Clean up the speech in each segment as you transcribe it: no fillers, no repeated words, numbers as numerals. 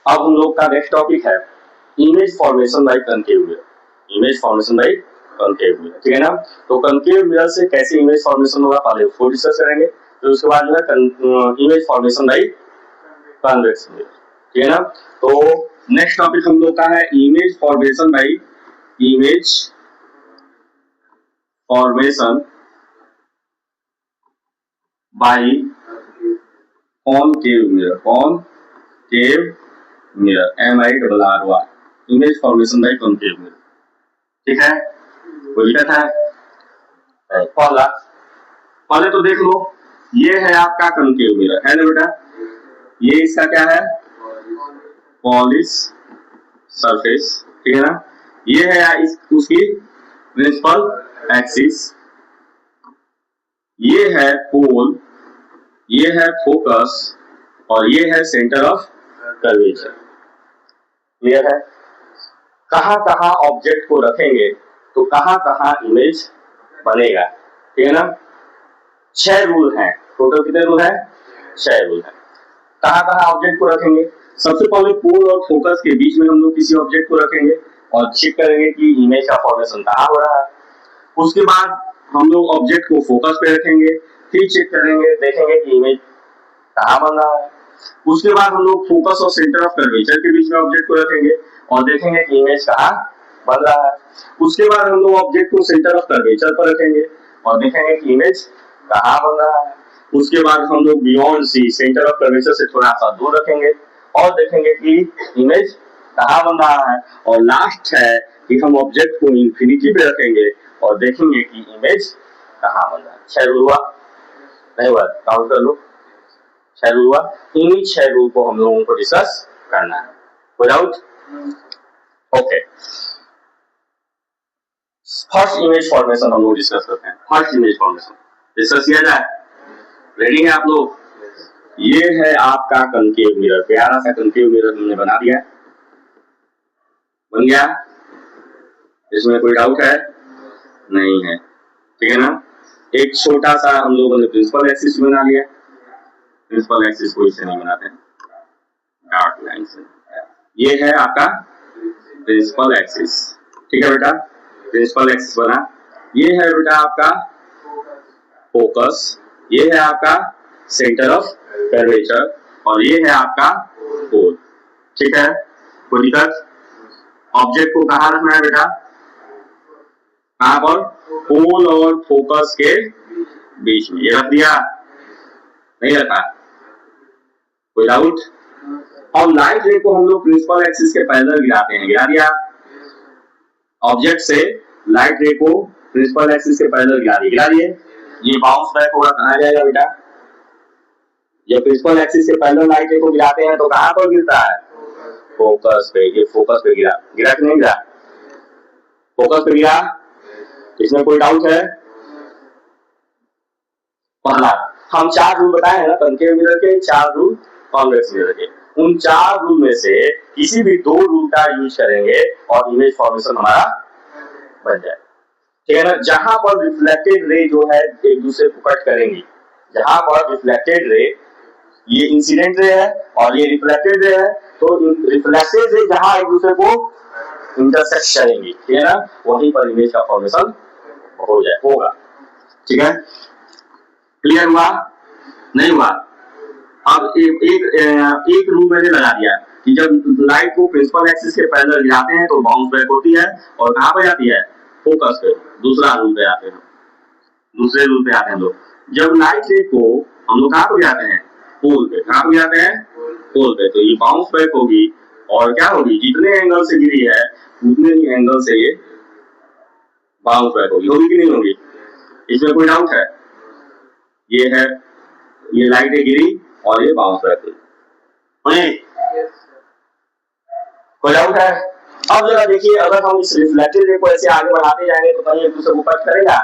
अब हम लोग का नेक्स्ट टॉपिक है image formation by concave mirror. Image formation by concave mirror, ठीक है ना। तो कनकेव मिरर से कैसे इमेज फॉर्मेशन होगा पहले उसको डिस्कस करेंगे, तो उसके बाद जो है image formation by convex mirror, ठीक है ना। तो नेक्स्ट टॉपिक हम लोग का है image formation by concave mirror, concave mirror, MIRR, image formation by concave mirror, ठीक है। कोई दिक्कत है? पहले तो देख लो, ये है आपका कॉनकेव मिरर, है ना बेटा। ये इसका क्या है? पॉलिश सरफेस, ठीक है ना। ये है उसकी प्रिंसिपल एक्सिस, ये है पोल, ये है फोकस और ये है सेंटर ऑफ कर्वेचर। क्लियर है? कहां कहां ऑब्जेक्ट को रखेंगे तो कहां कहां इमेज बनेगा, ठीक है ना। 6 रूल हैं टोटल। कितने रूल हैं? 6 रूल हैं। कहां कहां ऑब्जेक्ट को रखेंगे? सबसे पहले पोल और फोकस के बीच में हम लोग किसी ऑब्जेक्ट को रखेंगे और चेक करेंगे कि इमेज का फॉर्मेशन कहां हो रहा है। उसके बाद हम लोग ऑब्जेक्ट को फोकस पे रखेंगे, फिर चेक करेंगे, देखेंगे कि इमेज कहां बन रहा है। उसके बाद हम लोग फोकस और सेंटर ऑफ कर्वेचर के बीच में ऑब्जेक्ट को रखेंगे और देखेंगे कि इमेज कहां बन रहा है। उसके बाद हम लोग ऑब्जेक्ट को सेंटर ऑफ कर्वेचर पर रखेंगे और देखेंगे कि इमेज कहां बन रहा है। उसके बाद हम लोग beyond C, centre of curvature से थोड़ा सा दूर रखेंगे और देखेंगे कि इमेज कहां बन रहा है। और लास्ट है कि हम ऑब्जेक्ट को इंफिनिटी पे रखेंगे और देखेंगे कि इमेज कहां बन रहा है। 6 रूल हुआ? नहीं हुआ? काउंट कर लो। 6 रूल हुआ। इन्हीं 6 रूल को हम लोगों को डिस्कस करना है। कोई doubt? Okay, first image formation हम लोग डिस्कस करते हैं। फर्स्ट इमेज फॉर्मेशन डिस्कस किया जाए। रेडी है आप लोग? ये है आपका कनकेव मिरर, प्यारा सा कनकेव मिरर हमने बना दिया, बन गया। इसमें कोई डाउट है? नहीं है, ठीक है ना। एक छोटा सा हम लोगों ने प्रिंसिपल एक्सिस बना लिया। प्रिंसिपल एक्सिस को इससे नहीं बनाते हैं, डार्क लाइन से। ये है आपका प्रिंसिपल एक्सिस, ठीक है बेटा। प्रिंसिपल एक्सिस बना। ये है बेटा आपका फोकस, ये है आपका सेंटर ऑफ कर्वेचर और ये है आपका पोल, ठीक है। कोई दिक्कत? ऑब्जेक्ट को कहां रखना है बेटा? कहां पर? पोल और फोकस के बीच में। ये रख दिया? नहीं रखा? कोई डाउट? अब लाइट रे को हम लोग प्रिंसिपल एक्सिस के पैरेलल गिराते हैं। गिरा दिया? ऑब्जेक्ट से लाइट रे को प्रिंसिपल एक्सिस के पैरेलल गिरा दिए। ये बाउंस बैक होगा, कहां जाएगा बेटा? जब प्रिंसिपल एक्सिस के पैरेलल लाइट रे को गिराते हैं तो कहां पर गिरता है? फोकस पे। ये फोकस पे गिरा कि नहीं गिरा? फोकस पे गिरा। इसमें कोई डाउट है? पहला, हम 4 रूल बताए हैं ना कनकेव मिरर के, 4 रूल कॉन्वेक्स मिरर के। उन 4 रूल में से किसी भी 2 रूल का यूज करेंगे और इमेज फॉर्मेशन हमारा बन जाए, ठीक है ना। जहां पर रिफ्लेक्टेड रे जो है एक दूसरे को कट करेंगी, जहां पर रिफ्लेक्टेड रे, ये इंसिडेंट रे है और ये रिफ्लेक्टेड रे है, तो रिफ्लेक्टेड रे जहां एक दूसरे को इंटरसेक्ट करेंगी, ठीक है ना, वहीं पर इमेज का फॉर्मेशन होगा, ठीक है। क्लियर हुआ? नहीं हुआ? अब एक रूल मैंने लगा दिया कि जब लाइट को प्रिंसिपल एक्सिस के पैरेलल गिराते हैं तो बाउंस बैक होती है और कहां पर जाती है? फोकस पे। दूसरा रूल पे आते हैं, दूसरे रूल पे आते हैं लोग। जब लाइट रे को हम लोग कहां पर गिराते हैं? पोल पे। कहां पर गिराते हैं? पोल पे। तो ये बाउंस बैक होगी और क्या होगी? जितने एंगल से गिरी है उतने ही एंगल से ये बाउंस बैक होगी। होगी कि नहीं होगी? इसमें कोई डाउट है? ये है, ये लाइट गिरी और ये बाउंस बैक हुई। कोई डाउट है? अब जरा देखिए, अगर हम इस रिफ्लेक्टेड रे को ऐसे आगे बढ़ाते जाएंगे तो कहीं एक दूसरे को कट करेगा?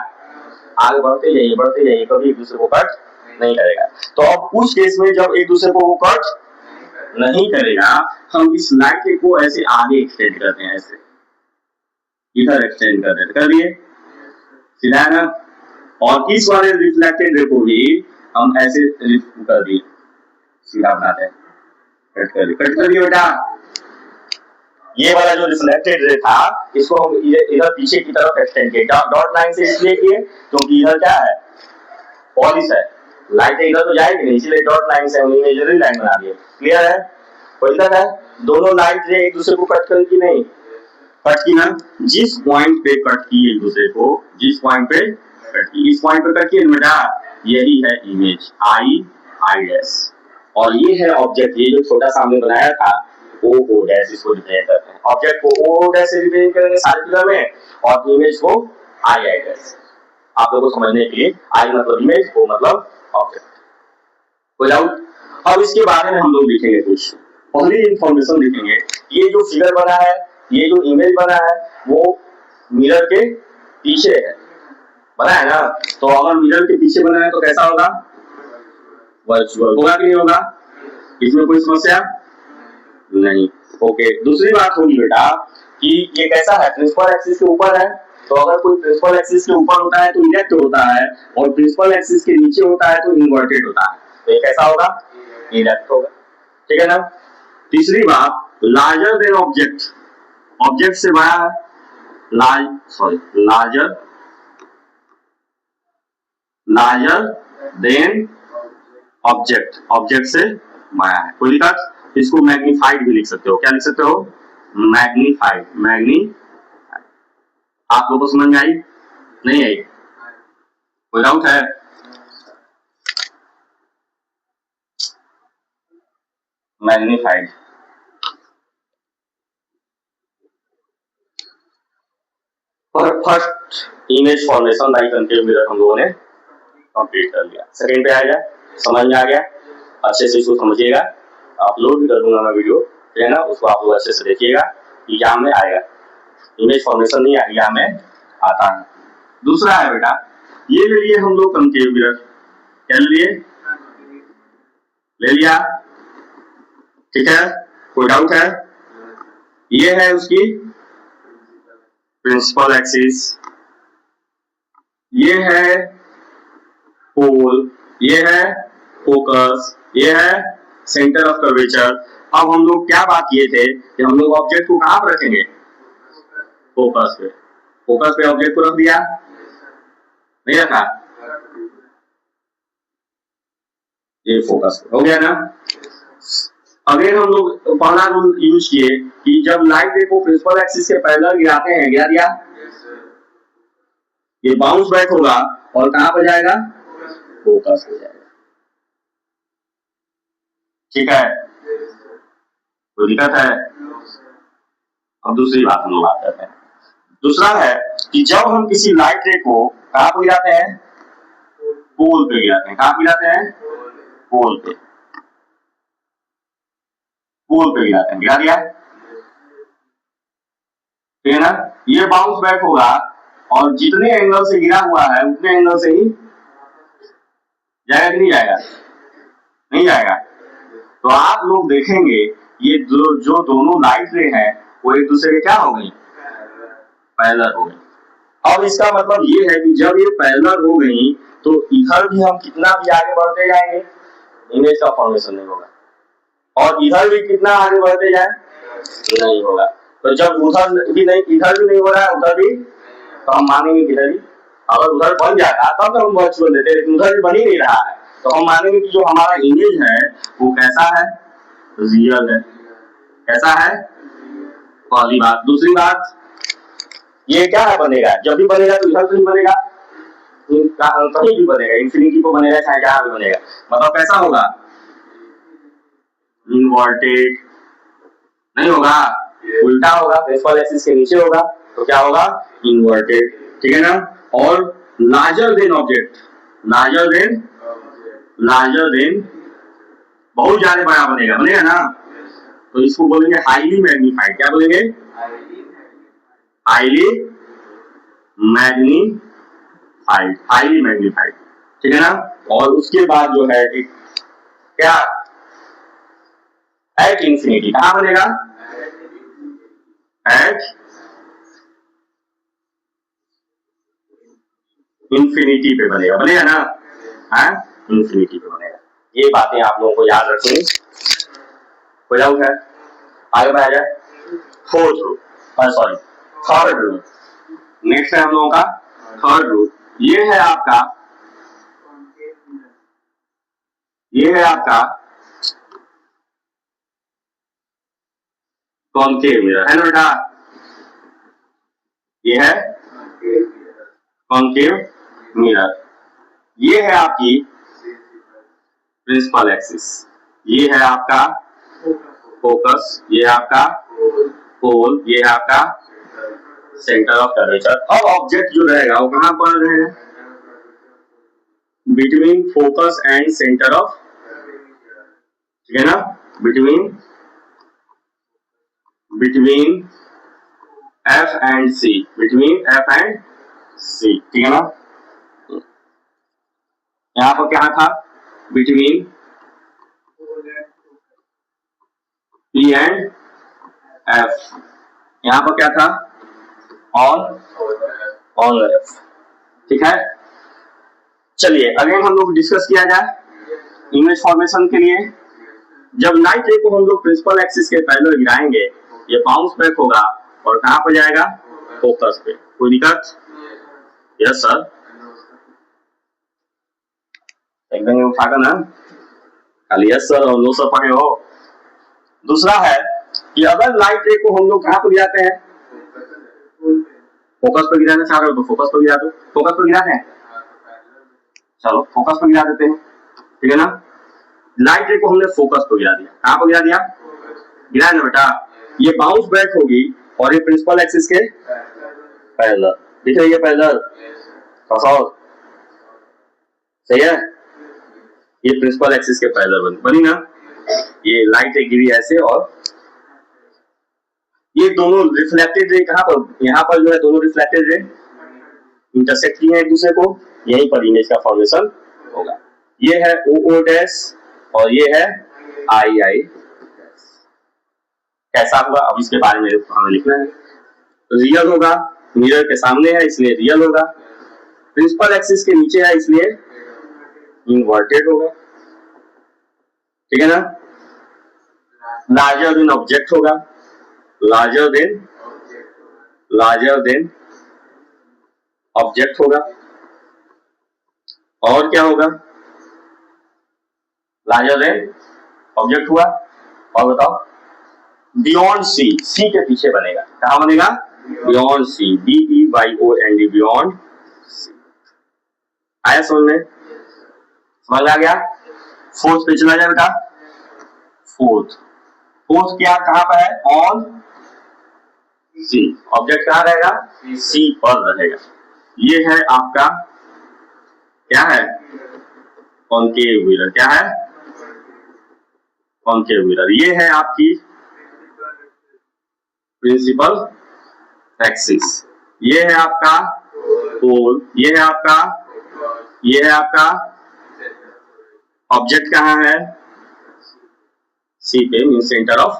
आगे बढ़ते जाइए, कभी एक दूसरे को कट नहीं करेगा। तो अब उस केस में जब एक दूसरे को वो कट नहीं करेगा, हम इस लाइट रे को ऐसे आगे एक्सटेंड करते हैं, ऐसे इधर एक्सटेंड कर देते, कर दिए, सीधा है ना। और इस वाले रिफ्लेक्टेड रे को भी हम ऐसे कर दिए, सीधा बनाते हैं, कट कर दिया बेटा। ये वाला जो रिफ्लेक्टेड रे था इसको हम इधर पीछे की तरफ एक्सटेंड किए, डॉट लाइन से इसलिए किए क्योंकि इधर क्या है, पॉलिश है, लाइट इधर तो जाएगी नहीं, इसलिए डॉट लाइन से हमने इमेजिनरी लाइन बना दी। क्लियर है? कोई दिक्कत है? दोनों लाइट रे एक दूसरे को कट कर की नहीं, कट की ना, जिस पॉइंट पे कट की एक दूसरे को, जिस पॉइंट पे कट की, इस पॉइंट पे कट की बेटा, यही है इमेज आई आई डैश, और ये है ऑब्जेक्ट, ये जो छोटा सामने बनाया था ओ ओ डैश, इसको रिप्रेजेंट करते हैं, ऑब्जेक्ट को ओ डैश से रिप्रेजेंट करेंगे सारे फिगर में, और इमेज को आई आई डैश। आप लोगों को समझने के लिए आई मतलब इमेज, ओ मतलब ऑब्जेक्ट। कोई डाउट? अब इसके बारे में हम लोग लिखेंगे कुछ, पहली इंफॉर्मेशन लिखेंगे। ये जो फिगर बना है, ये जो इमेज बना है, वो मिरर के पीछे है, बना है ना, तो अगर मिरर के पीछे बना है तो कैसा होगा, वर्चुअल होगा कि नहीं होगा, इसमें कोई समस्या नहीं। ओके, दूसरी बात होगी बेटा कि ये कैसा है, प्रिंसिपल एक्सिस के ऊपर है, तो अगर कोई प्रिंसिपल एक्सिस के ऊपर होता है तो इरेक्ट होता है, और प्रिंसिपल एक्सिस के नीचे होता है तो इन्वर्टेड होता है, तो ये कैसा होगा, इरेक्ट होगा। ठीक है ना? तीसरी बात, लार्जर देन ऑब्जेक्ट, ऑब्जेक्ट से बड़ा है, लार्जर देन ऑब्जेक्ट, ऑब्जेक्ट से बड़ा है, कोई दिक्कत? इसको मैग्नीफाइड भी लिख सकते हो, क्या लिख सकते हो, मैग्नीफाइड, आप लोगों को समझ में आई नहीं आई, कोई डाउट है? Magnified, first image formation by concave mirror हम लोगों ने कंप्लीट कर लिया। सेकंड पे आएगा, समझ में आ गया, अच्छे से इसको समझिएगा, अपलोड भी कर दूंगा मैं वीडियो, ठीक है ना, उसको आप लोग अच्छे से देखिएगा, एग्जाम में आएगा, इमेज फॉर्मेशन नहीं एग्जाम में आता है। दूसरा है बेटा, ये ले लिए हम लोग कंकेव मिरर, क्या ले लिए, ले लिया, ठीक है, कोई डाउट है? ये है उसकी प्रिंसिपल एक्सिस, ये है पोल, ये है फोकस, ये है सेंटर ऑफ कर्वेचर। अब हम लोग क्या बात किए थे कि हम लोग ऑब्जेक्ट को कहां पर रखेंगे, फोकस पे, फोकस पे ऑब्जेक्ट को रख दिया, नहीं रखा, ये फोकस हो गया ना। अगेन हम लोग पहला रूल यूज किए कि जब लाइट रे को प्रिंसिपल एक्सिस के पैरेलल गिराते हैं, गिरा दिया, ये बाउंस बैक होगा और कहां पर जाएगा, फोकस हो जाएगा, ठीक है, कोई दिक्कत है? अब दूसरी बात हम लोग बात करते हैं। दूसरा है कि जब हम किसी लाइट रे को कहां पर गिराते हैं, पोल पे गिराते हैं, कहां पे गिराते हैं, पोल पे, पोल पे गिराते हैं, गिरा दिया, ठीक है ना, ये बाउंस बैक होगा और जितने एंगल से गिरा हुआ है उतने एंगल से ही जाएगा कि नहीं जाएगा, नहीं जाएगा। तो आप लोग देखेंगे ये जो दोनों लाइट रे हैं वो एक दूसरे के क्या हो गई, पैरेलल हो गई। अब इसका मतलब ये है कि जब ये पैरेलल हो गई तो इधर भी हम कितना भी आगे बढ़ते जाएंगे, इमेज का फॉर्मेशन नहीं होगा, और इधर भी कितना आगे बढ़ते जाए नहीं होगा। तो जब उधर भी नहीं, इधर भी नहीं हो रहा है, उधर भी, तो हम मानेंगे कि नहीं, अगर उधर बन जाता तब तो हम वर्चुअल लेते, लेकिन उधर भी बन ही नहीं रहा है, तो हम मानेंगे कि जो हमारा इमेज है वो कैसा है, रियल है, कैसा है, पहली बात। दूसरी बात, ये क्या है, बनेगा, जब भी बनेगा तो इधर नहीं बनेगा, कहीं भी बनेगा, इंफिनिटी को बनेगा, चाहे जहां भी बनेगा, मतलब कैसा होगा, इन्वर्टेड नहीं होगा, उल्टा होगा, प्रिंसिपल एक्सिस के नीचे होगा, तो क्या होगा, इन्वर्टेड, ठीक है ना। और larger than object, larger than बहुत ज्यादा बड़ा बनेगा, बनेगा ना, तो इसको बोलेंगे हाईली मैग्नीफाइड, क्या बोलेंगे, हाईली मैग्नीफाइड, हाईली मैग्नीफाइड, ठीक है ना। और उसके बाद जो है एक क्या, एट इंफिनिटी, कहां बनेगा, एट इंफिनिटी पे बनेगा, बनेगा ना, है इंफिनिटी पे बनेगा। ये बातें आप लोगों को याद रखनी कोई डाउट है? आगे बढ़ाया जाए। Fourth rule, sorry third rule. Next है हम लोगों का थर्ड रूल। ये है आपका कॉनकेव मिरर है ना बेटा? ये है कॉनकेव मिरर। ये है आपकी प्रिंसिपल एक्सिस, ये है आपका फोकस, ये है आपका पोल, ये है आपका सेंटर ऑफ कर्वेचर। अब ऑब्जेक्ट जो रहेगा वो कहां पर रहेगा? Between focus and centre of, ठीक है ना? Between F and C, between F and C, ठीक है ना? यहां पर क्या था? Between P and F. यहां पर क्या था? ऑन एफ, ठीक है? चलिए अगेन हम लोग डिस्कस किया जाए इमेज फॉर्मेशन के लिए। जब लाइट रे को हम लोग प्रिंसिपल एक्सिस के पैरेलल गिराएंगे, ये बाउंस बैक होगा और कहां पर जाएगा? फोकस पे। कोई दिक्कत? यस सर, एकदम उठाकर ना खाली यस सर और नो सर पढ़े हो। दूसरा है कि अगर लाइट रे को हम लोग कहां पर गिराते हैं? फोकस पर गिराना चाह रहे हो तो फोकस पर गिरा दो। फोकस पर गिराते हैं, चलो फोकस पर गिरा देते हैं, ठीक है ना? लाइट रे को हमने फोकस पर गिरा दिया। कहां पर गिरा दिया? गिरा ना बेटा? ये बाउंस बैक होगी और ये प्रिंसिपल एक्सिस के पैरेलल दिख रही है, पैरेलल सही है? ये प्रिंसिपल एक्सिस के पैरेलल बनी ना? ये लाइट रे गिरी ऐसे और ये दोनों रिफ्लेक्टेड रे कहां पर? यहाँ पर जो है दोनों रिफ्लेक्टेड रे इंटरसेक्ट किए हैं एक दूसरे को, यहीं पर इमेज का फॉर्मेशन होगा। ये है ओ डैश और ये है आई। कैसा होगा अब इसके बारे में हमें लिखना है। रियल होगा, मिरर के सामने है इसलिए रियल होगा, प्रिंसिपल एक्सिस के नीचे है इसलिए इन्वर्टेड होगा, ठीक है ना? लार्जर देन ऑब्जेक्ट होगा, लार्जर देन ऑब्जेक्ट होगा। और क्या होगा? लार्जर देन ऑब्जेक्ट हुआ। और बताओ? बियॉन्ड सी, सी के पीछे बनेगा। कहां बनेगा? Beyond C, BEYOND, beyond C. आया समझ में? समझ आ गया? फोर्थ पे चला जाए बेटा। फोर्थ क्या कहां पर है? On C. ऑब्जेक्ट कहां रहेगा? सी पर रहेगा। ये है आपका क्या है? Concave mirror. क्या है? Concave mirror. ये है आपकी प्रिंसिपल एक्सिस, ये है आपका पोल, ये है आपका ऑब्जेक्ट कहां है? सी पे, मीन सेंटर ऑफ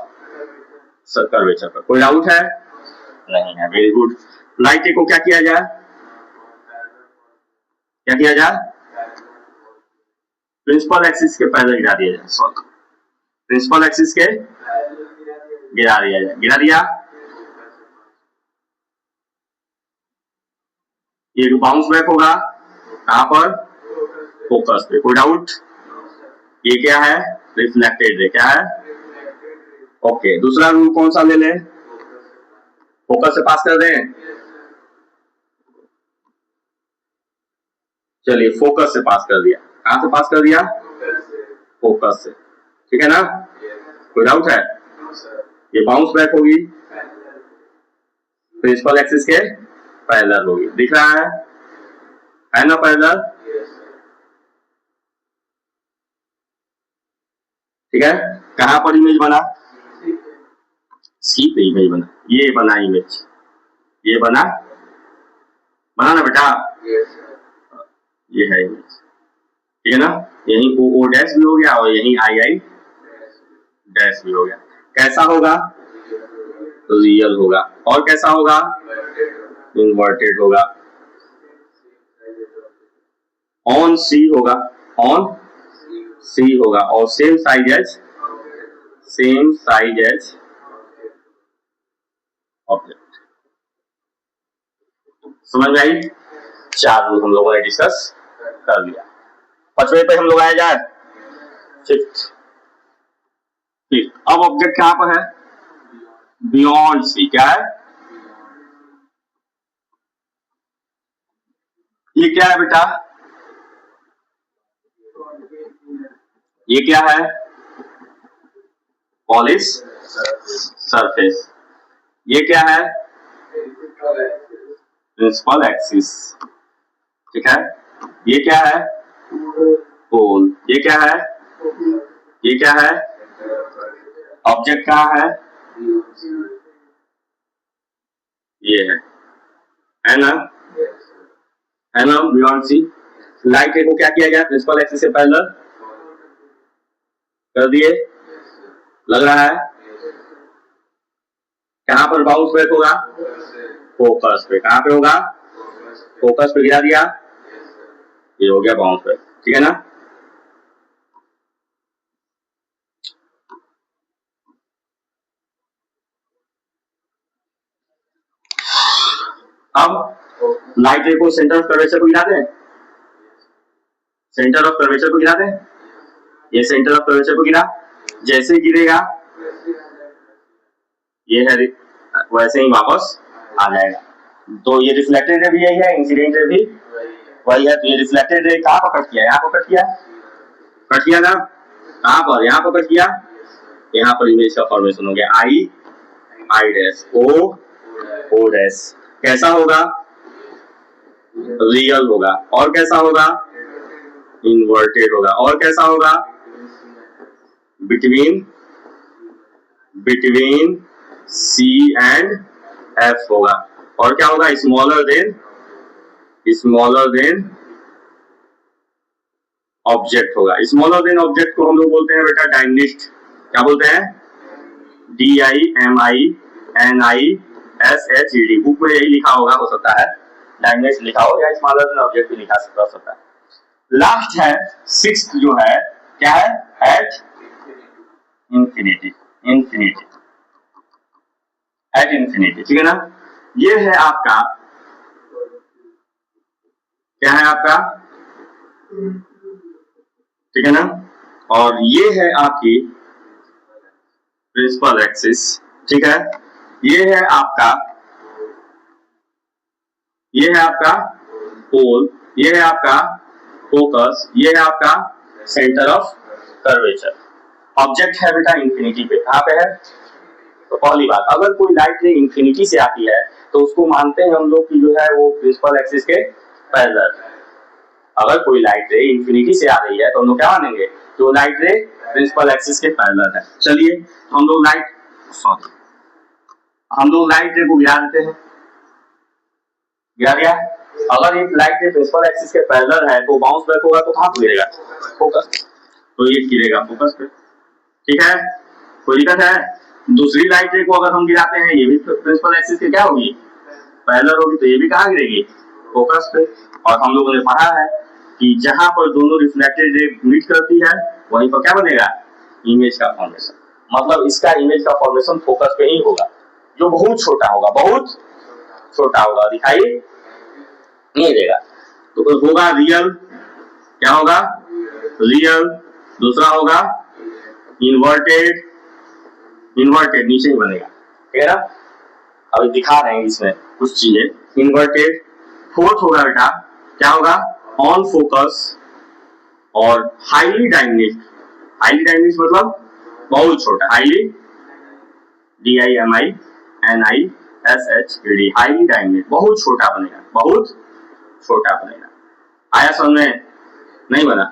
कर्वेचर पर। कोई डाउट है? नहीं है, वेरी गुड। लाइट रे को क्या किया जाए? प्रिंसिपल एक्सिस के पैरेलल गिरा दिया जाए। सॉरी, प्रिंसिपल एक्सिस के गिरा दिया जाए। गिरा दिया, ये बाउंस बैक होगा कहां पर? फोकस पे। कोई डाउट? ये क्या है? Reflected ray. क्या है? ओके, दूसरा रूल कौन सा ले लें? फोकस से पास कर दें। चलिए फोकस से पास कर दिया। कहां से पास कर दिया? फोकस से, ठीक है ना? कोई डाउट है? ये बाउंस बैक होगी, प्रिंसिपल एक्सिस के पैरेलल होगी। दिख रहा है ना पैरेलल? ठीक है। कहां पर इमेज बना? सी पे इमेज बना। ये बना इमेज, ये बना ना बेटा? ये है इमेज, ठीक है ना? यहीं ओ डैश भी हो गया और यहीं आई डैश भी हो गया। कैसा होगा? रियल होगा। और कैसा होगा? इन्वर्टेड होगा। ऑन सी होगा, और same size as same size as object. समझ में आई? 4 रूल हम लोगों ने डिस्कस कर लिया। 5वें पे हम लोग आए जाए, फिफ्थ। अब ऑब्जेक्ट कहां पर है? Beyond C. क्या है? ये क्या है बेटा? ये क्या है? Polish surface. ये क्या है? Principal axis. ठीक है। ये क्या है? पोल। ये क्या है? ये क्या है? ऑब्जेक्ट कहाँ है? ये है ना? है ना? बियॉन्ड सी। लाइट रे को क्या किया गया? प्रिंसिपल एक्सिस से पैरेलल कर दिए। लग रहा है? कहां पर बाउंस बैक होगा? फोकस पे। कहां पे होगा? फोकस पे गिरा दिया, ये हो गया बाउंस बैक। ठीक है ना? अब लाइट रे को सेंटर ऑफ कर्वेचर को गिरा दें। सेंटर ऑफ कर्वेचर को गिरा दें। ये सेंटर ऑफ कर्वेचर को गिरा, जैसे गिरेगा ये है वैसे ही वापस आ जाएगा। तो ये रिफ्लेक्टेड रे भी यही है, इंसिडेंट रे भी वही है। तो ये रिफ्लेक्टेड रे कहां पर कट किया? यहाँ पर कट किया, कट किया ना? कहां पर? यहाँ पर कट किया। यहाँ पर इमेज का फॉर्मेशन हो गया आई I dash O O dash. कैसा होगा? रियल होगा। और कैसा होगा? इन्वर्टेड होगा। और कैसा होगा? Between between C and F होगा। और क्या होगा? स्मॉलर देन ऑब्जेक्ट होगा। स्मॉलर देन ऑब्जेक्ट को हम लोग बोलते हैं बेटा डायमिस्ट। क्या बोलते हैं? DIMINISHED। बुक में यही लिखा होगा, हो सकता है डायमिस्ट लिखा हो या स्मॉलर देन ऑब्जेक्ट भी लिखा सकता है। लास्ट है सिक्स्थ जो है, क्या है? At infinity. At infinity. ठीक है ना? ये है आपका, क्या है आपका? ठीक है ना? और ये है आपकी प्रिंसिपल एक्सिस। ठीक है। ये है आपका पोल, ये है आपका फोकस, ये है आपका सेंटर ऑफ कर्वेचर। ऑब्जेक्ट है बेटा इंफिनिटी पे। कहां पे है? तो पहली बात, अगर कोई लाइट रे इंफिनिटी से आती है तो उसको मानते हैं हम लोग कि जो है वो प्रिंसिपल एक्सिस के पैरेलल। अगर कोई लाइट रे इंफिनिटी से आ रही है तो हम लोग क्या मानेंगे? तो लाइट रे प्रिंसिपल एक्सिस के पैरेलल है। चलिए हम लोग लाइट रे को गिरा देते हैं। गिरा दिया। अगर एक लाइट रे प्रिंसिपल एक्सिस के पैरेलल है तो बाउंस बैक होगा तो कहां पे गिरेगा? फोकस। तो ये गिरेगा फोकस पे। ठीक है? कोई दिक्कत है? दूसरी लाइट रे को अगर हम गिराते हैं, ये भी प्रिंसिपल एक्सिस के क्या होगी? पैरेलल होगी। तो ये भी कहां गिरेगी? फोकस पे। और हम लोगों ने पढ़ा है कि जहां पर दोनों रिफ्लेक्टेड रे मीट करती है वहीं पर क्या बनेगा? इमेज का फॉर्मेशन। मतलब इसका इमेज का फॉर्मेशन फोकस पे ही होगा, जो बहुत छोटा होगा, बहुत छोटा होगा, दिखाई नहीं देगा। तो होगा रियल। क्या होगा? रियल। दूसरा होगा इन्वर्टेड नीचे ही बनेगा। ठीक है ना? अभी दिखा रहे हैं इसमें कुछ चीजें। इन्वर्टेड। फोर्थ होगा बेटा, क्या होगा? ऑन फोकस और हाईली डायनेमिक मतलब बहुत छोटा। Highly DIMINISHED। हाईली डायनेमिक, बहुत छोटा बनेगा। आया समझ में? नहीं बना?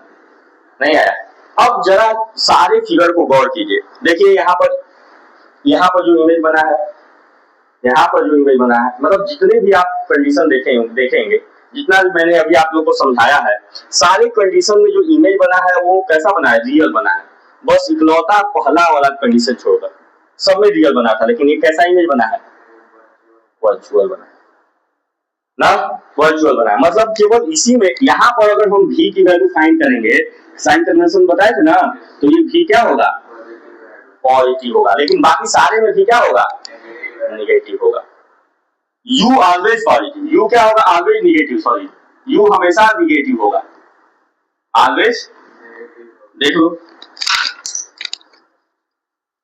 नहीं आया? अब जरा सारे फिगर को गौर कीजिए। देखिए यहाँ पर जो इमेज बना है, मतलब जितने भी आप कंडीशन देखेंगे, जितना भी मैंने अभी आप लोग को समझाया है, सारे कंडीशन में जो इमेज बना है वो कैसा बना है? रियल बना है। बस इकलौता पहला वाला कंडीशन छोड़कर सब में रियल बना था, लेकिन ये कैसा इमेज बना है? वर्चुअल बना है ना? वर्चुअल बना है। मतलब केवल इसी में, यहाँ पर अगर हम v की वैल्यू फाइंड करेंगे, साइन कन्वेंशन बताए थे ना, तो ये v क्या होगा? पॉजिटिव होगा, लेकिन बाकी सारे में भी क्या होगा, निगेटिव होगा। यू ऑलवेज पॉजिटिव, यू क्या होगा, ऑलवेज निगेटिव, सॉरी यू हमेशा निगेटिव होगा, ऑलवेज। देख लो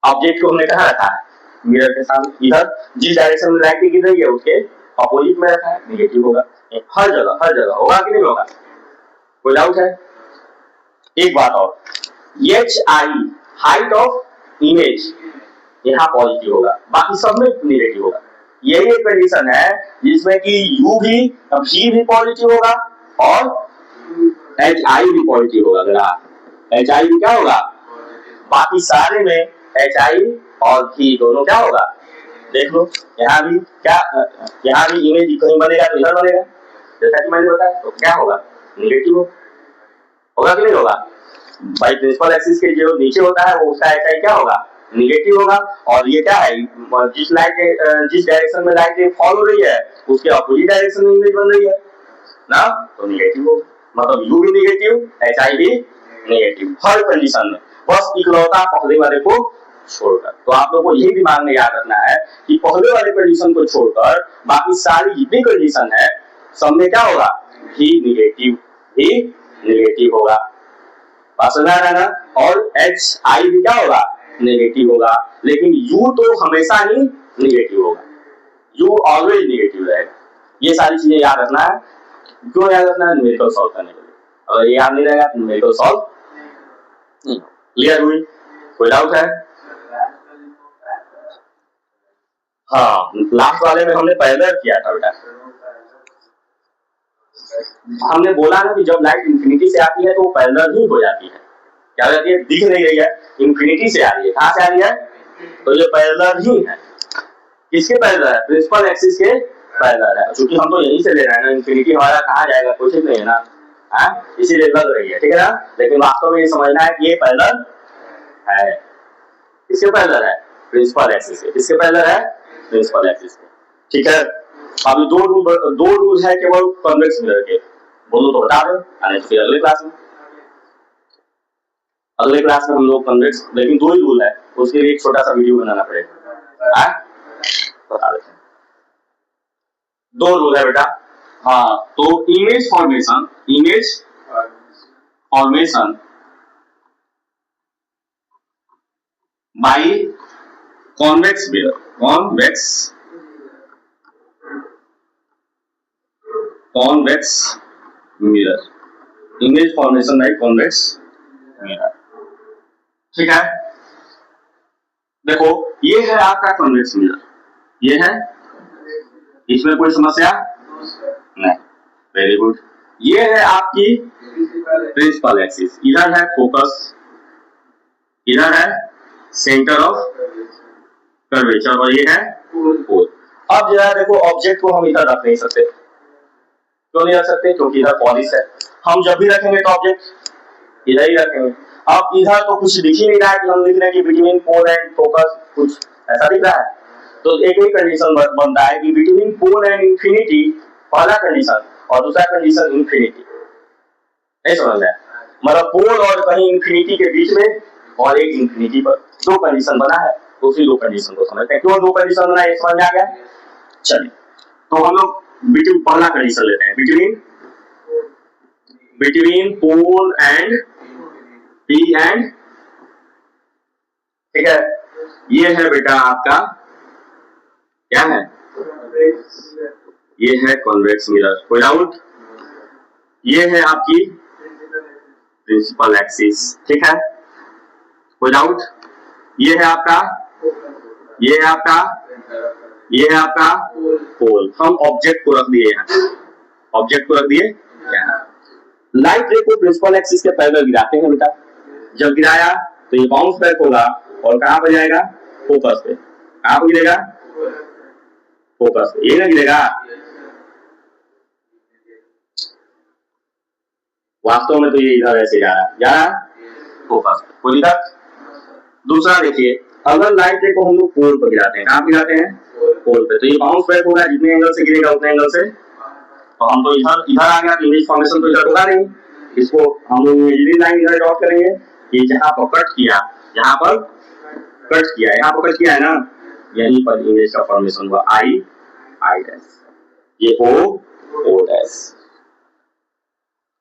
ऑब्जेक्ट को हमने कहाँ रखा है, मिरर के सामने, इधर जिस डायरेक्शन में लाइट गिर रही है उसके अपोजिट में रखा है, निगेटिव होगा। हर जगह होगा कि नहीं होगा, कोई डाउट है? एक बात और, H I height of image यहाँ पॉजिटिव होगा, बाकी सब में निगेटिव होगा। यही एक कंडीशन है जिसमें कि यू भी पॉजिटिव होगा और एच आई भी पॉजिटिव होगा। अगर एच आई भी क्या होगा, बाकी सारे में एच आई और भी दोनों क्या होगा, देख लो यहाँ भी क्या, यहाँ भी इमेज कहीं बनेगा तो इधर बनेगा, जैसा कि मैंने बताया, तो क्या होगा, निगेटिव होगा कि नहीं होगा भाई। प्रिंसिपल एक्सिस के जो नीचे होता है वो उसका एच आई क्या होगा, निगेटिव होगा। और ये क्या है, जिस डायरेक्शन में लाइट फॉल हो रही है उसके अपोजिट डायरेक्शन में इमेज बन रही है ना, तो निगेटिव होगा। मतलब यू भी निगेटिव, एच आई भी निगेटिव, हर कंडीशन में, बस इकलौता पहले वाले को छोड़कर। तो आप लोगों को यही दिमाग में याद रखना है कि पहले वाले कंडीशन को छोड़कर बाकी सारी जितनी कंडीशन है सब में क्या होगा, ही निगेटिव होगा, बात समझ आ रहा है ना। और एच आई भी क्या होगा, नेगेटिव होगा, लेकिन यू तो हमेशा ही निगेटिव होगा, यू ऑलवेज निगेटिव रहेगा। ये सारी चीजें याद रखना है। क्यों याद रखना है, न्यूमेरिकल सॉल्व करने के लिए। अगर ये याद नहीं रहेगा तो न्यूमेरिकल सॉल्व नहीं। क्लियर हुई, कोई डाउट है? हाँ, लास्ट वाले में हमने पैरेलल किया था बेटा। हमने बोला ना कि जब लाइट इंफिनिटी से आती है तो वो पैरेलल ही हो जाती है, क्या हो जाती है, दिख नहीं रही है, इंफिनिटी से आ रही है, कहां से आ रही है, तो ये पैरेलल ही है। किसके पैरेलल है, प्रिंसिपल एक्सिस के पैरेलल है। क्योंकि हम तो यहीं से ले रहे हैं ना, इंफिनिटी हमारा कहां जाएगा, कुछ नहीं है ना, इसीलिए लग रही है, ठीक है ना। लेकिन वास्तव में ये समझना है कि ये पैरेलल है, किसके पैरेलल है, प्रिंसिपल एक्सिस के। किसके पैरेलल है, प्रिंसिपल एक्सिस के, ठीक है। अभी दो रूल है केवल कॉन्वेक्स मिरर के, बोलो तो बता दो, आने फिर अगले क्लास में हम लोग कन्वेक्स, लेकिन दो ही रूल है, उसके लिए एक छोटा सा वीडियो बनाना पड़ेगा, बता देते हैं। दो रूल है बेटा, हाँ, तो image formation by convex mirror, image formation by convex mirror, ठीक है। देखो ये है आपका कॉन्वेक्स मिरर, ये है, इसमें कोई समस्या नहीं, वेरी गुड। ये है आपकी प्रिंसिपल एक्सिस, इधर है फोकस, इधर है सेंटर ऑफ कर्वेचर, और ये है पोल। अब जरा देखो ऑब्जेक्ट को हम इधर रख नहीं सकते, क्यों नहीं रख सकते, क्योंकि इधर पॉलिश है। हम जब भी रखेंगे तो ऑब्जेक्ट इधर ही रखेंगे। अब इधर तो कुछ दिख ही नहीं रहा है कि हम लिख रहे हैं कि बिटवीन पोल एंड फोकस, कुछ ऐसा दिख रहा है, तो एक ही कंडीशन बनता है कि बिटवीन पोल एंड इंफिनिटी, पहला कंडीशन, और दूसरा कंडीशन इंफिनिटी, नहीं समझ में, मतलब पोल और कहीं इंफिनिटी के बीच में और एक इंफिनिटी पर, दो कंडीशन बना है, तो उसी दो कंडीशन को समझते हैं। क्यों दो कंडीशन बना है, समझ में आ गया। चलिए तो हम लोग पहला कंडीशन लेते हैं, between pole and P and, ठीक है। ये है बेटा आपका क्या है, ये है कॉन्वेक्स मिरर, कोई डाउट। ये है आपकी प्रिंसिपल एक्सिस, ठीक है, कोई डाउट। ये है आपका पोल। हम ऑब्जेक्ट को रख दिए यहाँ, लाइट रे को प्रिंसिपल एक्सिस के पैरेलल गिराते हैं बेटा। जब गिराया तो ये बाउंस बैक होगा और कहां पर जाएगा, फोकस पे। कहां पर गिरेगा, फोकस पे, ये ना गिरेगा। वास्तव में तो ये इधर ऐसे जा रहा फोकस पे, कोई दिक्कत। दूसरा देखिए, अगर लाइट रे को हम लोग पोल पर गिराते हैं, कहां गिराते हैं, पोल पे, तो ये बाउंस बैक होगा, जितने एंगल से गिरेगा उतने एंगल से। तो हम तो इधर आ गया, इमेज फॉर्मेशन तो इधर होगा नहीं, इसको हम लोग इमेजिनरी लाइन इधर ड्रॉ करेंगे। ये जहां पर कट किया, यहाँ पर कट किया है, यहाँ पर कट किया है ना, यहीं पर इमेज का फॉर्मेशन हुआ आई आई डैश, ये ओ डैश।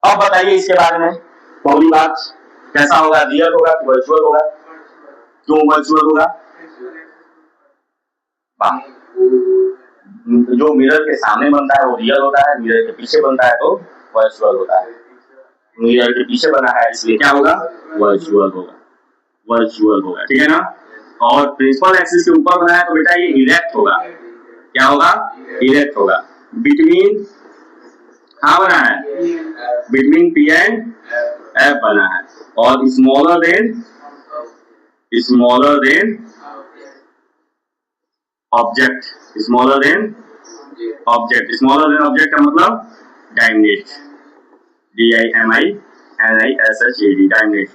अब बताइए इसके बारे में पहली बात, कैसा होगा, रियल होगा कि वर्चुअल होगा? क्यों वर्चुअल होगा? जो मिरर के सामने बनता है वो रियल होता है, मिरर के पीछे बनता है तो वर्चुअल होता है। मिरर के पीछे बना है इसलिए क्या होगा? वर्चुअल होगा, वर्चुअल होगा, ठीक है ना। और प्रिंसिपल एक्सिस के ऊपर बना है तो बेटा ये इरेक्ट होगा, क्या होगा? इरेक्ट होगा। बिटवीन कहाँ बना है? बिटवीन पी एंड एफ बना है, और smaller than object, smaller than object, smaller than object का मतलब डायमिनेट, DIMINISH डायमिनेट।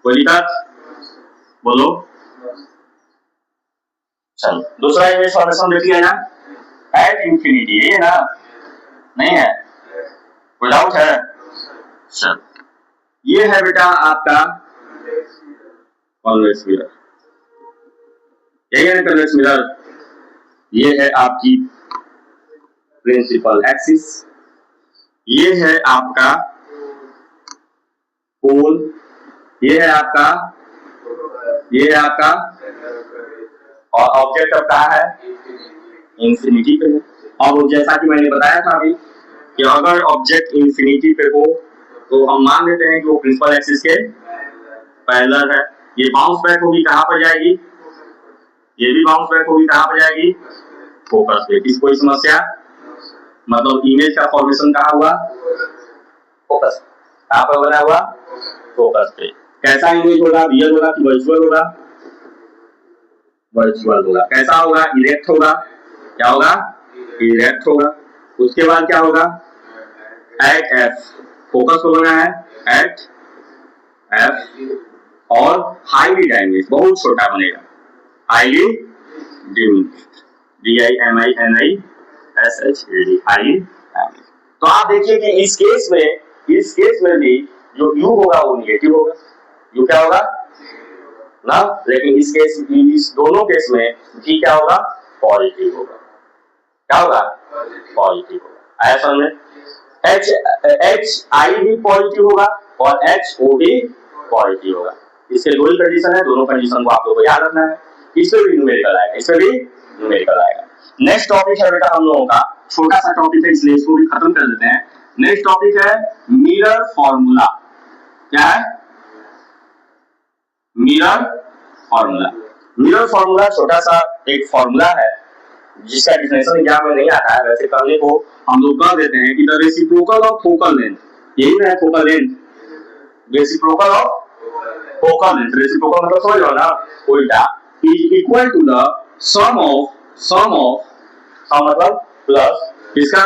कोई दिक्कत? बोलो। चलो दूसरा इमेज फॉर्मेशन देख लिया ना, एट इंफिनिटी, ये ना, नहीं है, कोई डाउट है? चल ये है बेटा आपका कॉन्वेक्स मिरर, यही है ना कॉन्वेक्स मिरर। ये है आपकी प्रिंसिपल एक्सिस, ये है आपका पोल, ये है आपका और ऑब्जेक्ट अब कहाँ है? इंफिनिटी पे है। और जैसा कि मैंने बताया था अभी कि अगर ऑब्जेक्ट इंफिनिटी पे हो तो हम मान लेते हैं कि वो प्रिंसिपल एक्सिस के पैरेलल है। ये बाउंस बैक होगी कहाँ पर जाएगी? ये भी बाउंस बैक होगी कहाँ पर जाएगी? फोकस पे। किस कोई समस्या? मतलब इमेज का फॉर्मेशन कहाँ हुआ? फोकस। कहाँ पर बना हुआ? फोकस पे। कैसा इमेज होगा? रियल होगा कि वर्चुअल होगा? वर्चुअल होगा। कैसा होगा? इरेक्ट होगा। क्या होगा? इरेक्ट होगा। उसके बाद क्या होगा? एट एफ, फोकस को बना है एट एफ, और हाईली डायमिनेट, बहुत छोटा बनेगा, हाईली डिमिनिश्ड, DIMINISHAD, हाईली डायमिनेट। तो आप देखिए कि इस केस में भी जो U होगा वो निगेटिव होगा। U क्या होगा ना, लेकिन इस दोनों केस में V क्या होगा? पॉजिटिव होगा। क्या होगा? पॉजिटिव होगा। आया समझ में? HI भी पॉजिटिव होगा और HO भी पॉजिटिव होगा। इसके दो ही कंडीशन है, दोनों कंडीशन को आप लोगों को याद रखना है। इसमें भी न्यूमेरिकल आएगा, इसमें भी न्यूमेरिकल आएगा। नेक्स्ट टॉपिक है बेटा हम लोगों का, छोटा सा टॉपिक है इसलिए इसको भी खत्म कर देते हैं। नेक्स्ट टॉपिक है मिरर फॉर्मूला। क्या है? Mirror formula. मिरर फॉर्मूला छोटा सा एक फॉर्मूला है जिसका डिफिनेशन एग्जाम में नहीं आता है, वैसे करने को हम लोग कह देते हैं कि the reciprocal of focal length, यही ना है focal length, reciprocal of focal length, reciprocal मतलब समझ लो ना, उल्टा, is equal to the sum of मतलब प्लस किसका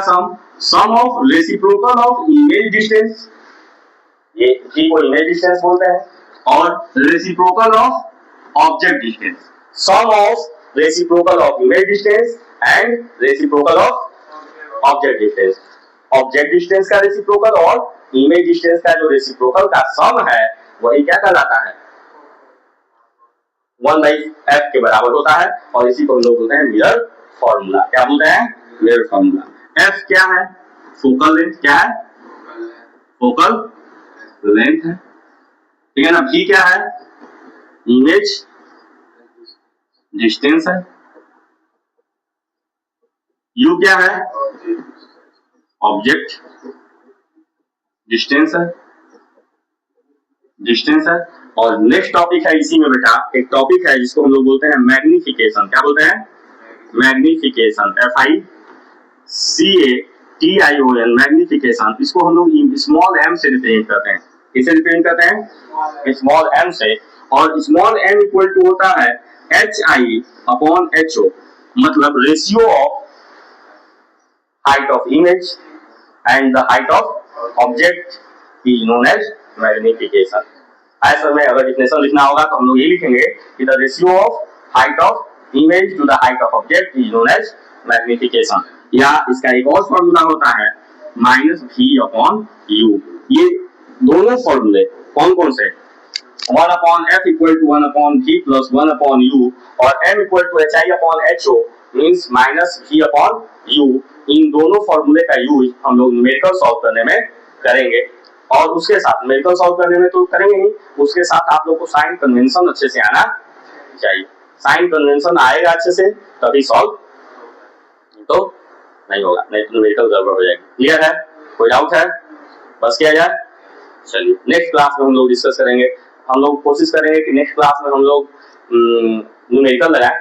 sum of reciprocal of image distance, ये जी को इमेज डिस्टेंस बोलते हैं, और reciprocal of object distance, sum of reciprocal of image distance and reciprocal of object distance. Object distance का reciprocal और इमेज डिस्टेंस का जो रेसिप्रोकल का सम है वही क्या कहलाता है? 1/f के बराबर होता है, और इसी को हम लोग बोलते हैं मिरर फॉर्मूला। क्या बोलते हैं? Mirror formula. f क्या है? Focal length. क्या है? फोकल लेंथ है, ठीक है ना। v क्या है? इमेज डिस्टेंस है। u क्या है? ऑब्जेक्ट डिस्टेंस है। और नेक्स्ट टॉपिक है इसी में बेटा, एक टॉपिक है जिसको हम लोग बोलते हैं मैग्निफिकेशन। क्या बोलते हैं? Magnification, FICATION, magnification. इसको हम लोग स्मॉल m से रिप्रेजेंट करते हैं। किसे रिप्रेजेंट करते हैं? स्मॉल m से। और स्मॉल m इक्वल टू होता है HI अपॉन HO, मतलब ratio of height of image and the height of object is known as magnification। ऐसा में अगर डिफिनेशन लिखना होगा तो हम लोग ये लिखेंगे कि the ratio of height of image to the height of object is known as magnification. या इसका एक और फॉर्मूला होता है -v/u। ये दोनों फॉर्मूले कौन कौन से? 1 upon F equal to 1 upon v plus 1 upon U और m equal to H I upon H O means minus v upon U. इन दोनों फॉर्मूले का यूज हम लोग न्यूमेरिकल सॉल्व करने में करेंगे और उसके साथ न्यूमेरिकल सॉल्व करने में तो करेंगे ही, उसके साथ आप लोग को साइन कन्वेंशन अच्छे से आना चाहिए। साइन कन्वेंशन आएगा अच्छे से तभी सॉल्व, तो नहीं होगा, नहीं तो न्यूमेरिकल गड़बड़ हो जाएगी। क्लियर है? कोई डाउट है? बस किया जाए। चलिए नेक्स्ट क्लास में हम लोग डिस्कस करेंगे। हम लोग कोशिश करेंगे कि नेक्स्ट क्लास में हम लोग न्यूमेरिकल लगाएं,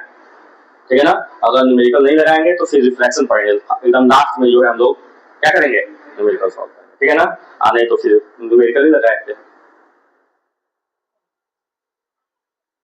ठीक है ना। अगर न्यूमेरिकल नहीं लगाएंगे तो फिर रिफ्लेक्शन पढ़ेंगे एकदम लास्ट में, जो है हम लोग क्या करेंगे न्यूमेरिकल सॉल्व करेंगे, ठीक है ना। नहीं तो फिर न्यूमेरिकल ही लगाएंगे।